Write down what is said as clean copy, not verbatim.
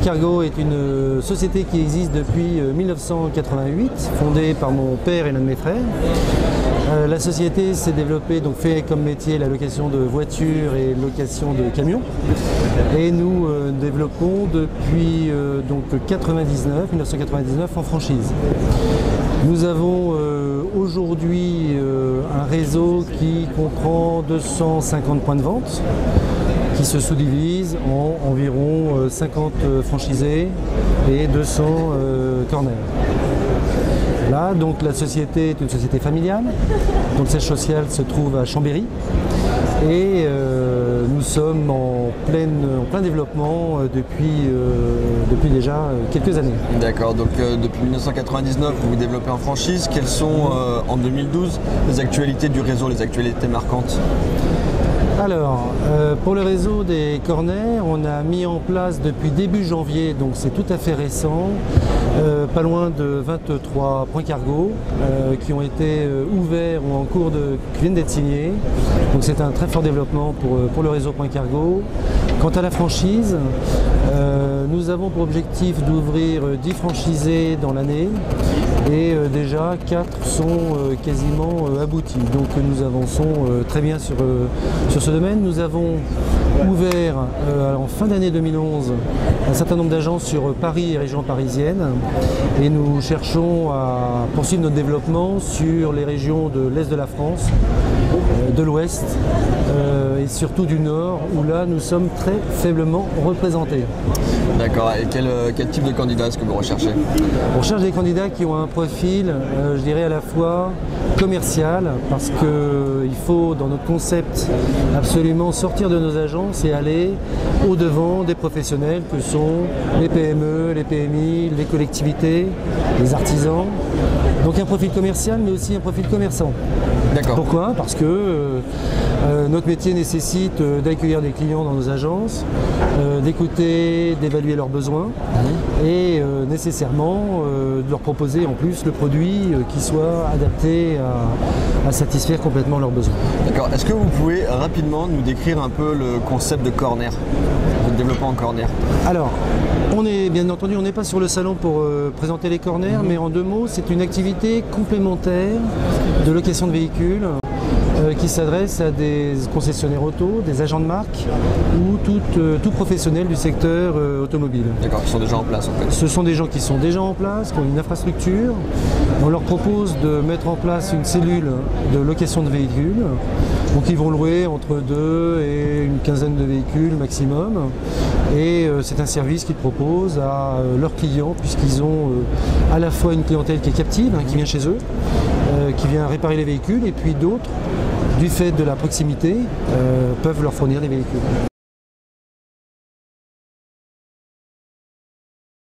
Cargo est une société qui existe depuis 1988, fondée par mon père et l'un de mes frères. La société s'est développée, donc fait comme métier la location de voitures et location de camions. Et nous développons depuis 1999 en franchise. Nous avons aujourd'hui un réseau qui comprend 250 points de vente qui se sous-divisent en environ 50 franchisés et 200 corners. Là, donc la société est une société familiale, dont le siège social se trouve à Chambéry et nous sommes en plein développement depuis déjà quelques années. D'accord, donc depuis 1999 vous vous développez en franchise. Quelles sont en 2012 les actualités du réseau, les actualités marquantes ? Alors, pour le réseau des corners, on a mis en place depuis début janvier, donc c'est tout à fait récent, pas loin de 23 points cargo qui ont été ouverts ou qui viennent d'être signés. Donc c'est un très fort développement pour le réseau Point Cargo. Quant à la franchise, nous avons pour objectif d'ouvrir 10 franchisés dans l'année et déjà 4 sont quasiment aboutis. Donc nous avançons très bien sur ce domaine. Nous avons ouvert en fin d'année 2011 un certain nombre d'agences sur Paris et région parisienne et nous cherchons à poursuivre notre développement sur les régions de l'Est de la France, de l'Ouest et surtout du Nord où là nous sommes très faiblement représentés. D'accord, et quel type de candidat est-ce que vous recherchez ? On cherche des candidats qui ont un profil, je dirais à la fois commercial, parce qu'il faut dans notre concept absolument sortir de nos agences et aller au-devant des professionnels que sont les PME, les PMI, les collectivités, les artisans. Donc un profil commercial mais aussi un profil commerçant. D'accord. Pourquoi ? Parce que notre métier nécessite d'accueillir des clients dans nos agences, d'écouter, d'évaluer leurs besoins et nécessairement de leur proposer en plus le produit qui soit adapté à satisfaire complètement leurs besoins. D'accord. Est-ce que vous pouvez rapidement nous décrire un peu le concept de corner, de développement en corner ? Alors, bien entendu, on n'est pas sur le salon pour présenter les corners, mais en 2 mots, c'est une activité complémentaire de location de véhicules qui s'adresse à des concessionnaires auto, des agents de marque ou tout professionnel du secteur automobile. D'accord, qui sont déjà en place en fait. Ce sont des gens qui sont déjà en place, qui ont une infrastructure. On leur propose de mettre en place une cellule de location de véhicules. Donc ils vont louer entre 2 et une quinzaine de véhicules maximum. Et c'est un service qu'ils proposent à leurs clients puisqu'ils ont à la fois une clientèle qui est captive, qui vient chez eux, qui vient réparer les véhicules et puis d'autres, du fait de la proximité, peuvent leur fournir des véhicules.